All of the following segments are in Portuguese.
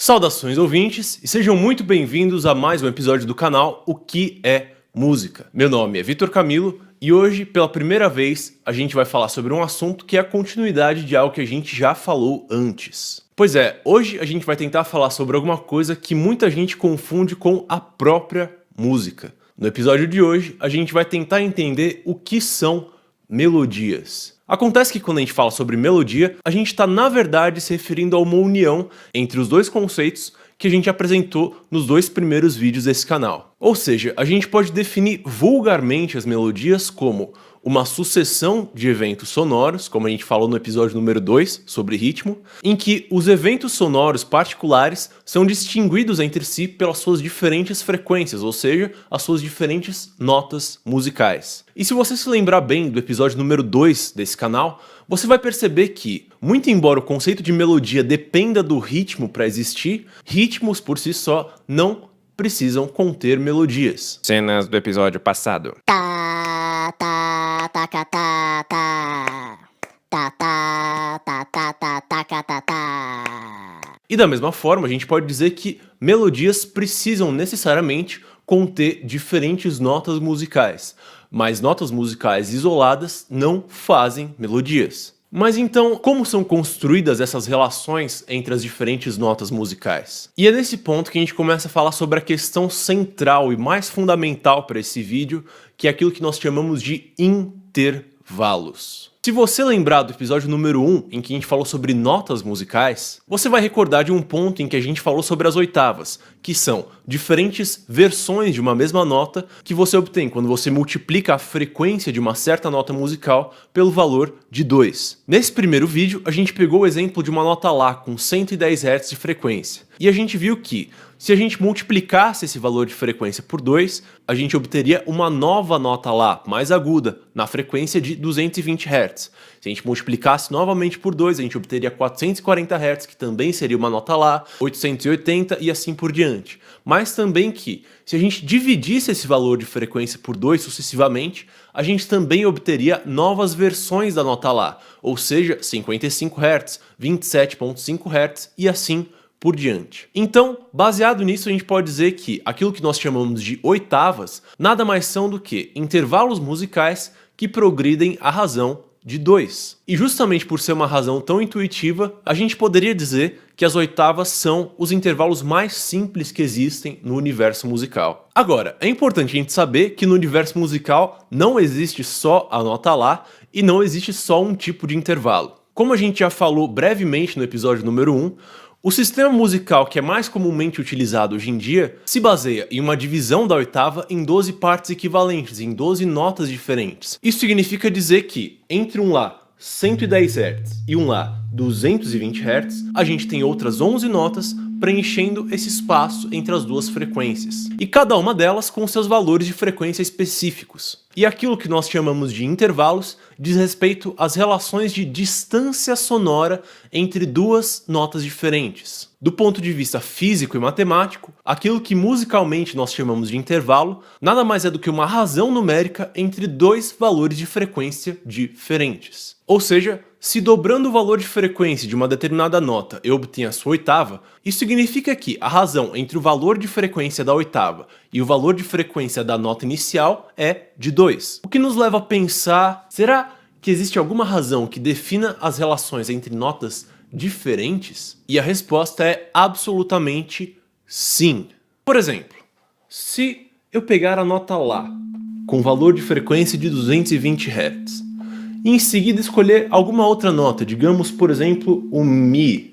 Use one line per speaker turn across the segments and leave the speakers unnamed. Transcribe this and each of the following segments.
Saudações ouvintes e sejam muito bem-vindos a mais um episódio do canal O Que é Música. Meu nome é Vitor Camilo e hoje, pela primeira vez, a gente vai falar sobre um assunto que é a continuidade de algo que a gente já falou antes. Pois é, hoje a gente vai tentar falar sobre alguma coisa que muita gente confunde com a própria música. No episódio de hoje, a gente vai tentar entender o que são melodias. Acontece que quando a gente fala sobre melodia, a gente está na verdade se referindo a uma união entre os dois conceitos que a gente apresentou nos dois primeiros vídeos desse canal. Ou seja, a gente pode definir vulgarmente as melodias como uma sucessão de eventos sonoros, como a gente falou no episódio número 2, sobre ritmo, em que os eventos sonoros particulares são distinguidos entre si pelas suas diferentes frequências, ou seja, as suas diferentes notas musicais. E se você se lembrar bem do episódio número 2 desse canal, você vai perceber que, muito embora o conceito de melodia dependa do ritmo para existir, ritmos por si só não precisam conter melodias.
Cenas do episódio passado.
Tá, tá, taca, tá, tá. Tá, tá, tá, tá, tá, taca, tá, tá.
E da mesma forma, a gente pode dizer que melodias precisam necessariamente conter diferentes notas musicais, mas notas musicais isoladas não fazem melodias. Mas então, como são construídas essas relações entre as diferentes notas musicais? E é nesse ponto que a gente começa a falar sobre a questão central e mais fundamental para esse vídeo, que é aquilo que nós chamamos de intervalos. Se você lembrar do episódio número 1, em que a gente falou sobre notas musicais, você vai recordar de um ponto em que a gente falou sobre as oitavas, que são diferentes versões de uma mesma nota que você obtém quando você multiplica a frequência de uma certa nota musical pelo valor de 2. Nesse primeiro vídeo, a gente pegou o exemplo de uma nota Lá com 110 Hz de frequência, e a gente viu que, se a gente multiplicasse esse valor de frequência por 2, a gente obteria uma nova nota Lá, mais aguda, na frequência de 220 Hz. Se a gente multiplicasse novamente por 2, a gente obteria 440 Hz, que também seria uma nota Lá, 880 e assim por diante. Mas também que, se a gente dividisse esse valor de frequência por 2 sucessivamente, a gente também obteria novas versões da nota Lá, ou seja, 55 Hz, 27.5 Hz e assim por diante. Então, baseado nisso, a gente pode dizer que aquilo que nós chamamos de oitavas nada mais são do que intervalos musicais que progridem a razão de 2. E justamente por ser uma razão tão intuitiva, a gente poderia dizer que as oitavas são os intervalos mais simples que existem no universo musical. Agora, é importante a gente saber que no universo musical não existe só a nota Lá e não existe só um tipo de intervalo. Como a gente já falou brevemente no episódio número 1, o sistema musical que é mais comumente utilizado hoje em dia se baseia em uma divisão da oitava em 12 partes equivalentes, em 12 notas diferentes. Isso significa dizer que, entre um Lá 110 Hz e um Lá 220 Hz, a gente tem outras 11 notas preenchendo esse espaço entre as duas frequências, e cada uma delas com seus valores de frequência específicos. E aquilo que nós chamamos de intervalos diz respeito às relações de distância sonora entre duas notas diferentes. Do ponto de vista físico e matemático, aquilo que musicalmente nós chamamos de intervalo nada mais é do que uma razão numérica entre dois valores de frequência diferentes. Ou seja, se dobrando o valor de frequência de uma determinada nota eu obtenho a sua oitava, isso significa que a razão entre o valor de frequência da oitava e o valor de frequência da nota inicial é de 2. O que nos leva a pensar, será que existe alguma razão que defina as relações entre notas diferentes? E a resposta é absolutamente sim. Por exemplo, se eu pegar a nota Lá com valor de frequência de 220 Hz e em seguida escolher alguma outra nota, digamos por exemplo o Mi,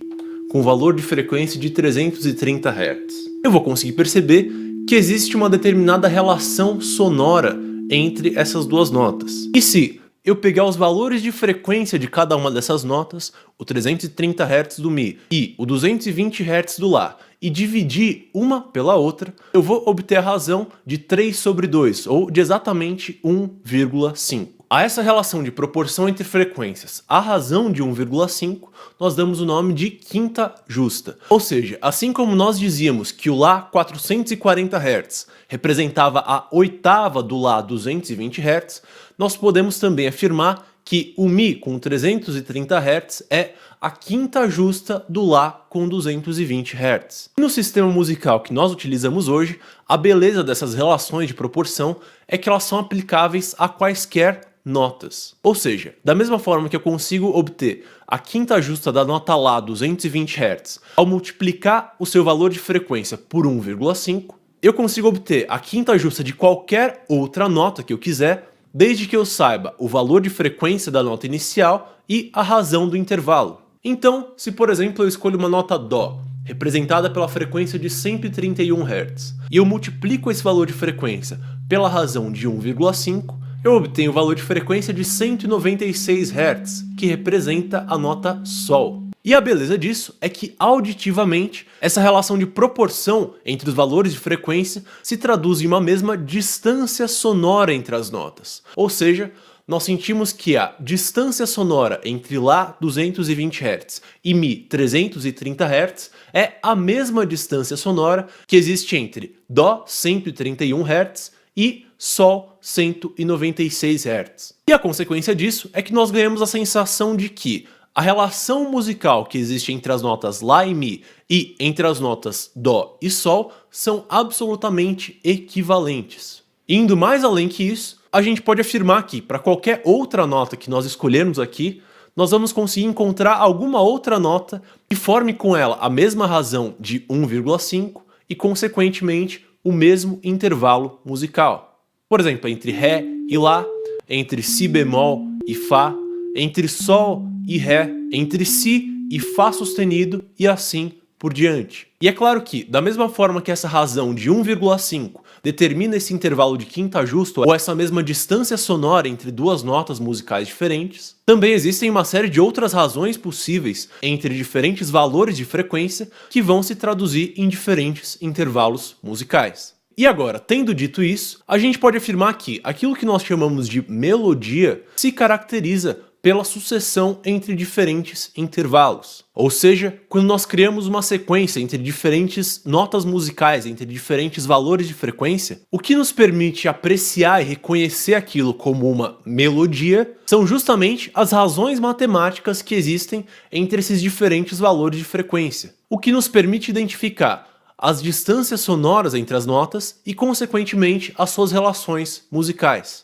com valor de frequência de 330 Hz, eu vou conseguir perceber que existe uma determinada relação sonora entre essas duas notas. E se eu pegar os valores de frequência de cada uma dessas notas, o 330 Hz do Mi e o 220 Hz do Lá, e dividir uma pela outra, eu vou obter a razão de 3 sobre 2, ou de exatamente 1,5. A essa relação de proporção entre frequências, a razão de 1,5, nós damos o nome de quinta justa. Ou seja, assim como nós dizíamos que o Lá 440 Hz representava a oitava do Lá 220 Hz, nós podemos também afirmar que o Mi com 330 Hz é a quinta justa do Lá com 220 Hz. No sistema musical que nós utilizamos hoje, a beleza dessas relações de proporção é que elas são aplicáveis a quaisquer notas. Ou seja, da mesma forma que eu consigo obter a quinta justa da nota Lá 220 Hz ao multiplicar o seu valor de frequência por 1,5, eu consigo obter a quinta justa de qualquer outra nota que eu quiser, desde que eu saiba o valor de frequência da nota inicial e a razão do intervalo. Então, se por exemplo eu escolho uma nota Dó, representada pela frequência de 131 Hz, e eu multiplico esse valor de frequência pela razão de 1,5, eu obtenho o valor de frequência de 196 Hz, que representa a nota Sol. E a beleza disso é que, auditivamente, essa relação de proporção entre os valores de frequência se traduz em uma mesma distância sonora entre as notas. Ou seja, nós sentimos que a distância sonora entre Lá 220 Hz e Mi 330 Hz é a mesma distância sonora que existe entre Dó 131 Hz e Sol 196 Hz. E a consequência disso é que nós ganhamos a sensação de que a relação musical que existe entre as notas Lá e Mi e entre as notas Dó e Sol são absolutamente equivalentes. Indo mais além que isso, a gente pode afirmar que para qualquer outra nota que nós escolhermos aqui, nós vamos conseguir encontrar alguma outra nota que forme com ela a mesma razão de 1,5 e, consequentemente, o mesmo intervalo musical. Por exemplo, entre Ré e Lá, entre Si bemol e Fá, entre Sol e Ré, entre Si e Fá sustenido e assim por diante. E é claro que, da mesma forma que essa razão de 1,5 determina esse intervalo de quinta justa ou essa mesma distância sonora entre duas notas musicais diferentes, também existem uma série de outras razões possíveis entre diferentes valores de frequência que vão se traduzir em diferentes intervalos musicais. E agora, tendo dito isso, a gente pode afirmar que aquilo que nós chamamos de melodia se caracteriza pela sucessão entre diferentes intervalos. Ou seja, quando nós criamos uma sequência entre diferentes notas musicais, entre diferentes valores de frequência, o que nos permite apreciar e reconhecer aquilo como uma melodia são justamente as razões matemáticas que existem entre esses diferentes valores de frequência, o que nos permite identificar as distâncias sonoras entre as notas e, consequentemente, as suas relações musicais.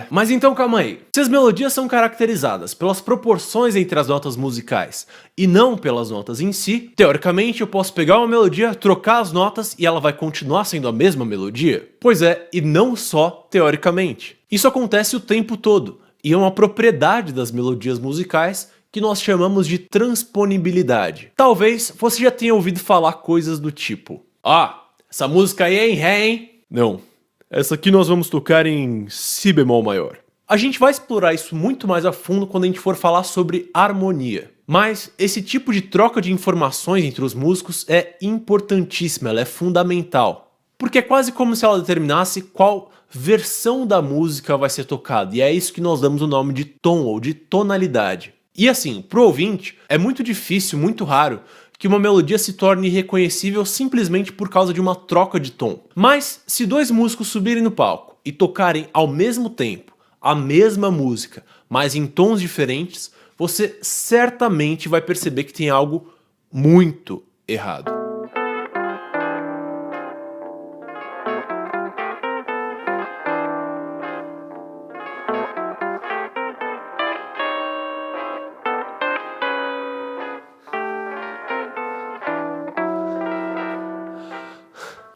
Mas então calma aí. Se as melodias são caracterizadas pelas proporções entre as notas musicais e não pelas notas em si, teoricamente eu posso pegar uma melodia, trocar as notas e ela vai continuar sendo a mesma melodia? Pois é, e não só teoricamente. Isso acontece o tempo todo e é uma propriedade das melodias musicais que nós chamamos de transponibilidade. Talvez você já tenha ouvido falar coisas do tipo: essa música aí é em Ré, hein? Não, essa aqui nós vamos tocar em Si bemol maior. A gente vai explorar isso muito mais a fundo quando a gente for falar sobre harmonia. Mas esse tipo de troca de informações entre os músicos é importantíssima, ela é fundamental. Porque é quase como se ela determinasse qual versão da música vai ser tocada, e é isso que nós damos o nome de tom ou de tonalidade. E assim, pro ouvinte, é muito difícil, muito raro, que uma melodia se torne irreconhecível simplesmente por causa de uma troca de tom. Mas, se dois músicos subirem no palco e tocarem ao mesmo tempo a mesma música, mas em tons diferentes, você certamente vai perceber que tem algo muito errado.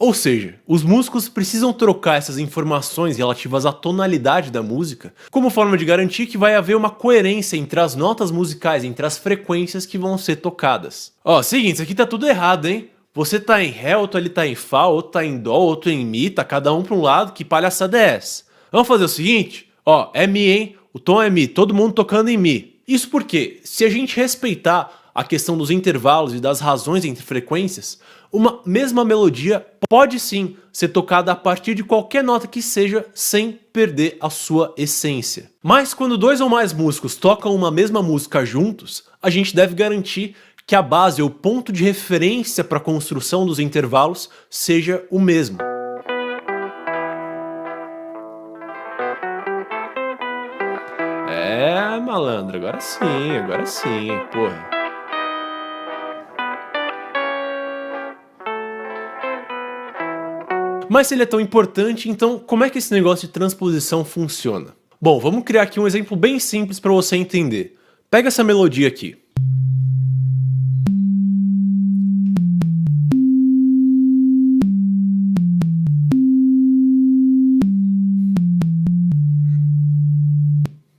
Ou seja, os músicos precisam trocar essas informações relativas à tonalidade da música como forma de garantir que vai haver uma coerência entre as notas musicais, entre as frequências que vão ser tocadas. Seguinte, isso aqui tá tudo errado, hein? Você tá em Ré, outro ali tá em Fá, outro tá em Dó, outro em Mi, tá cada um pra um lado, que palhaçada é essa? Vamos fazer o seguinte? É Mi, hein? O tom é Mi, todo mundo tocando em Mi. Isso porque, se a gente respeitar a questão dos intervalos e das razões entre frequências, uma mesma melodia pode sim ser tocada a partir de qualquer nota que seja sem perder a sua essência. Mas quando dois ou mais músicos tocam uma mesma música juntos, a gente deve garantir que a base ou ponto de referência para a construção dos intervalos seja o mesmo. malandro, agora sim, porra. Mas se ele é tão importante, então como é que esse negócio de transposição funciona? Bom, vamos criar aqui um exemplo bem simples para você entender. Pega essa melodia aqui.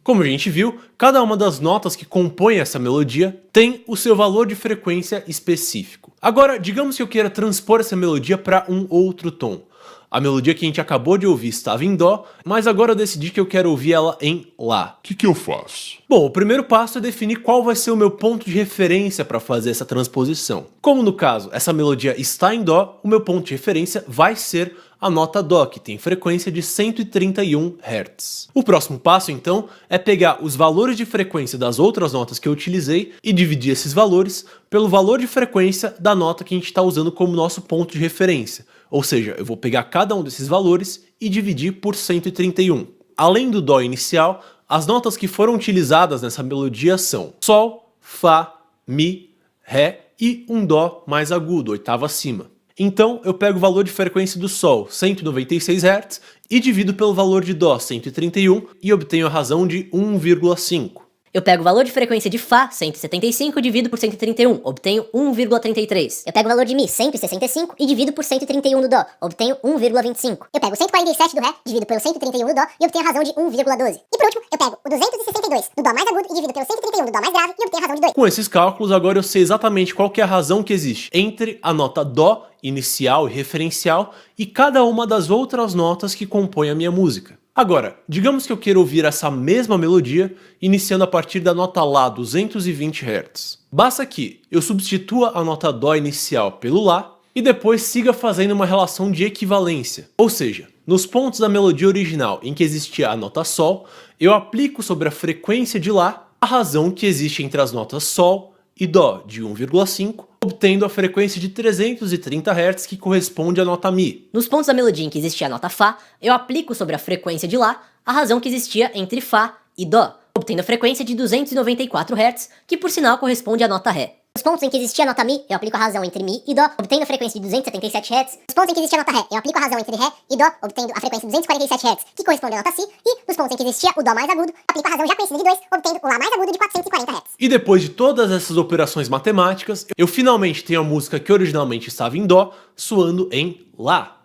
Como a gente viu, cada uma das notas que compõem essa melodia tem o seu valor de frequência específico. Agora, digamos que eu queira transpor essa melodia para um outro tom. A melodia que a gente acabou de ouvir estava em Dó, mas agora eu decidi que eu quero ouvir ela em Lá.
O que eu faço?
Bom, o primeiro passo é definir qual vai ser o meu ponto de referência para fazer essa transposição. Como no caso, essa melodia está em Dó, o meu ponto de referência vai ser a nota Dó, que tem frequência de 131 Hz. O próximo passo, então, é pegar os valores de frequência das outras notas que eu utilizei e dividir esses valores pelo valor de frequência da nota que a gente está usando como nosso ponto de referência. Ou seja, eu vou pegar cada um desses valores e dividir por 131. Além do Dó inicial, as notas que foram utilizadas nessa melodia são Sol, Fá, Mi, Ré e um Dó mais agudo, oitava acima. Então eu pego o valor de frequência do Sol, 196 Hz, e divido pelo valor de Dó, 131, e obtenho a razão de 1,5.
Eu pego o valor de frequência de Fá, 175, e divido por 131, obtenho 1,33.
Eu pego o valor de Mi, 165, e divido por 131 do Dó, obtenho 1,25. Eu pego 147 do Ré, divido pelo 131 do Dó e obtenho a razão de 1,12. E por último, eu pego o 262 do Dó mais agudo e divido pelo 131 do Dó mais grave e obtenho a razão de 2.
Com esses cálculos, agora eu sei exatamente qual que é a razão que existe entre a nota Dó inicial e referencial e cada uma das outras notas que compõem a minha música. Agora, digamos que eu queira ouvir essa mesma melodia iniciando a partir da nota Lá 220 Hz. Basta que eu substitua a nota Dó inicial pelo Lá e depois siga fazendo uma relação de equivalência. Ou seja, nos pontos da melodia original em que existia a nota Sol, eu aplico sobre a frequência de Lá a razão que existe entre as notas Sol e Dó de 1,5, obtendo a frequência de 330 Hz que corresponde à nota Mi.
Nos pontos da melodia em que existia a nota Fá, eu aplico sobre a frequência de Lá a razão que existia entre Fá e Dó, obtendo a frequência de 294 Hz, que por sinal corresponde à nota Ré.
Nos pontos em que existia a nota Mi, eu aplico a razão entre Mi e Dó, obtendo a frequência de 277 Hz. Nos pontos em que existia a nota Ré, eu aplico a razão entre Ré e Dó, obtendo a frequência de 247 Hz, que corresponde à nota Si. E nos pontos em que existia o Dó mais agudo, aplico a razão já conhecida de 2, obtendo o Lá mais agudo de 440 Hz.
E depois de todas essas operações matemáticas, eu finalmente tenho a música que originalmente estava em Dó, soando em Lá.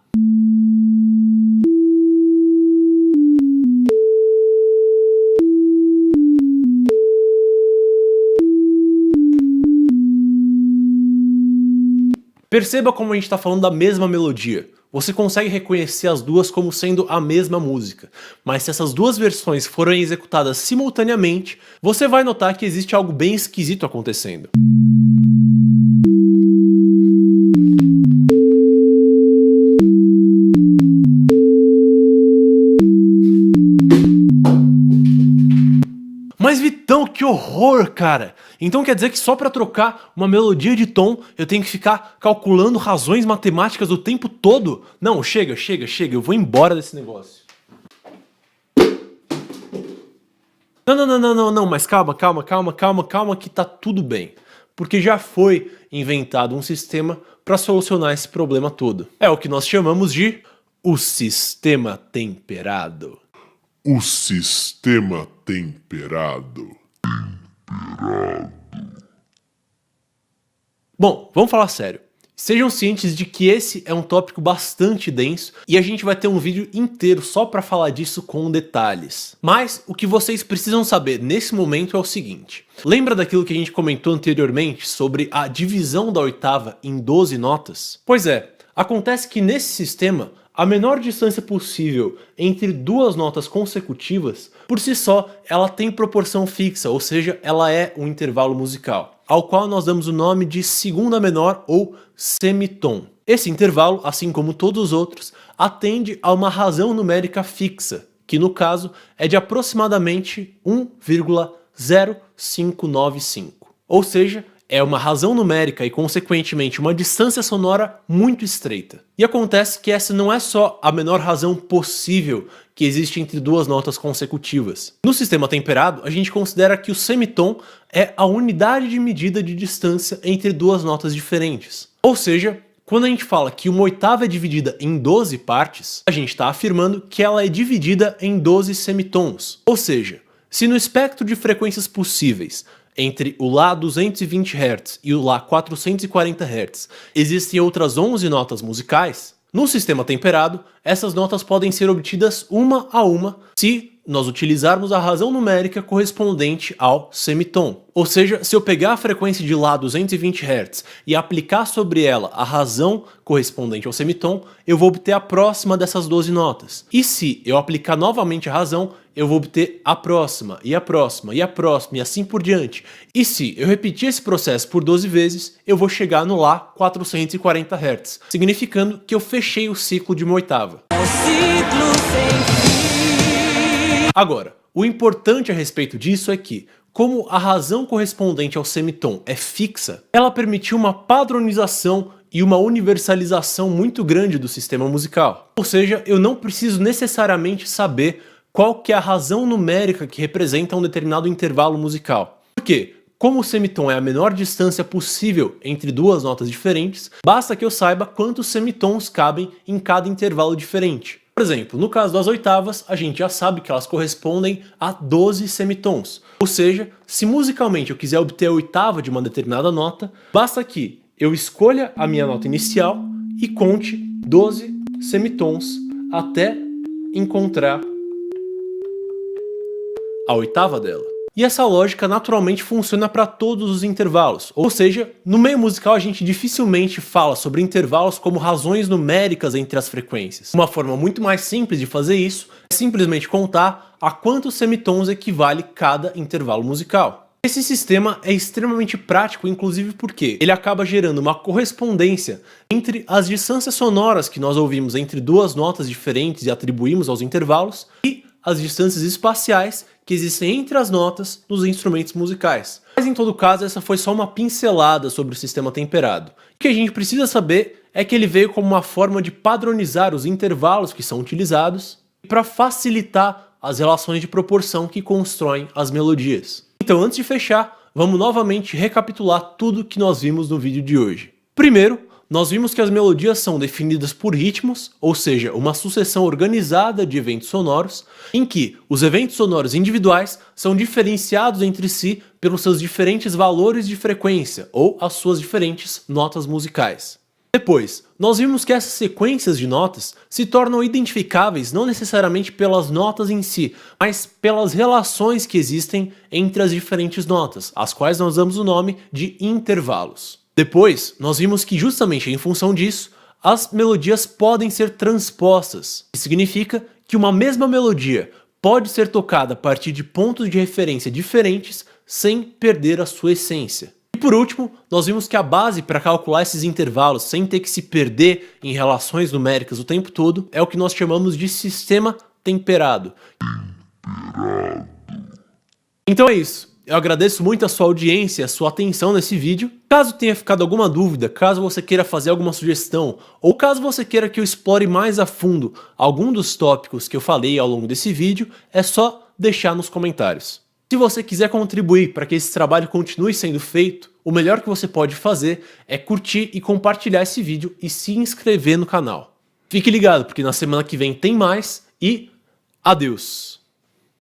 Perceba como a gente está falando da mesma melodia. Você consegue reconhecer as duas como sendo a mesma música, mas se essas duas versões forem executadas simultaneamente, você vai notar que existe algo bem esquisito acontecendo. Mas Vitão, que horror, cara! Então quer dizer que só pra trocar uma melodia de tom eu tenho que ficar calculando razões matemáticas o tempo todo? Não, chega, eu vou embora desse negócio. Não, mas calma, que tá tudo bem. Porque já foi inventado um sistema para solucionar esse problema todo. É o que nós chamamos de o sistema temperado.
O sistema temperado.
Bom, vamos falar sério. Sejam cientes de que esse é um tópico bastante denso e a gente vai ter um vídeo inteiro só para falar disso com detalhes. Mas o que vocês precisam saber nesse momento é o seguinte. Lembra daquilo que a gente comentou anteriormente sobre a divisão da oitava em 12 notas? Pois é, acontece que nesse sistema a menor distância possível entre duas notas consecutivas, por si só, ela tem proporção fixa, ou seja, ela é um intervalo musical, ao qual nós damos o nome de segunda menor ou semitom. Esse intervalo, assim como todos os outros, atende a uma razão numérica fixa, que no caso é de aproximadamente 1,0595. Ou seja, é uma razão numérica e, consequentemente, uma distância sonora muito estreita. E acontece que essa não é só a menor razão possível que existe entre duas notas consecutivas. No sistema temperado, a gente considera que o semitom é a unidade de medida de distância entre duas notas diferentes. Ou seja, quando a gente fala que uma oitava é dividida em 12 partes, a gente está afirmando que ela é dividida em 12 semitons. Ou seja, se no espectro de frequências possíveis entre o Lá 220 Hz e o Lá 440 Hz existem outras 11 notas musicais, no sistema temperado, essas notas podem ser obtidas uma a uma se nós utilizarmos a razão numérica correspondente ao semitom. Ou seja, se eu pegar a frequência de Lá 220 Hz e aplicar sobre ela a razão correspondente ao semitom, eu vou obter a próxima dessas 12 notas. E se eu aplicar novamente a razão, eu vou obter a próxima, e a próxima, e a próxima, e assim por diante. E se eu repetir esse processo por 12 vezes, eu vou chegar no Lá 440 Hz, significando que eu fechei o ciclo de uma oitava. Agora, o importante a respeito disso é que, como a razão correspondente ao semitom é fixa, ela permitiu uma padronização e uma universalização muito grande do sistema musical. Ou seja, eu não preciso necessariamente saber qual que é a razão numérica que representa um determinado intervalo musical. Por quê? Como o semitom é a menor distância possível entre duas notas diferentes, basta que eu saiba quantos semitons cabem em cada intervalo diferente. Por exemplo, no caso das oitavas, a gente já sabe que elas correspondem a 12 semitons. Ou seja, se musicalmente eu quiser obter a oitava de uma determinada nota, basta que eu escolha a minha nota inicial e conte 12 semitons até encontrar a oitava dela. E essa lógica naturalmente funciona para todos os intervalos, ou seja, no meio musical a gente dificilmente fala sobre intervalos como razões numéricas entre as frequências. Uma forma muito mais simples de fazer isso é simplesmente contar a quantos semitons equivale cada intervalo musical. Esse sistema é extremamente prático, inclusive porque ele acaba gerando uma correspondência entre as distâncias sonoras que nós ouvimos entre duas notas diferentes e atribuímos aos intervalos e as distâncias espaciais que existem entre as notas nos instrumentos musicais. Mas em todo caso, essa foi só uma pincelada sobre o sistema temperado. O que a gente precisa saber é que ele veio como uma forma de padronizar os intervalos que são utilizados e para facilitar as relações de proporção que constroem as melodias. Então, antes de fechar, vamos novamente recapitular tudo que nós vimos no vídeo de hoje. Primeiro, nós vimos que as melodias são definidas por ritmos, ou seja, uma sucessão organizada de eventos sonoros, em que os eventos sonoros individuais são diferenciados entre si pelos seus diferentes valores de frequência, ou as suas diferentes notas musicais. Depois, nós vimos que essas sequências de notas se tornam identificáveis não necessariamente pelas notas em si, mas pelas relações que existem entre as diferentes notas, as quais nós damos o nome de intervalos. Depois, nós vimos que justamente em função disso, as melodias podem ser transpostas, que significa que uma mesma melodia pode ser tocada a partir de pontos de referência diferentes sem perder a sua essência. E por último, nós vimos que a base para calcular esses intervalos sem ter que se perder em relações numéricas o tempo todo é o que nós chamamos de sistema temperado. Então é isso. Eu agradeço muito a sua audiência e a sua atenção nesse vídeo. Caso tenha ficado alguma dúvida, caso você queira fazer alguma sugestão, ou caso você queira que eu explore mais a fundo algum dos tópicos que eu falei ao longo desse vídeo, é só deixar nos comentários. Se você quiser contribuir para que esse trabalho continue sendo feito, o melhor que você pode fazer é curtir e compartilhar esse vídeo e se inscrever no canal. Fique ligado, porque na semana que vem tem mais e adeus!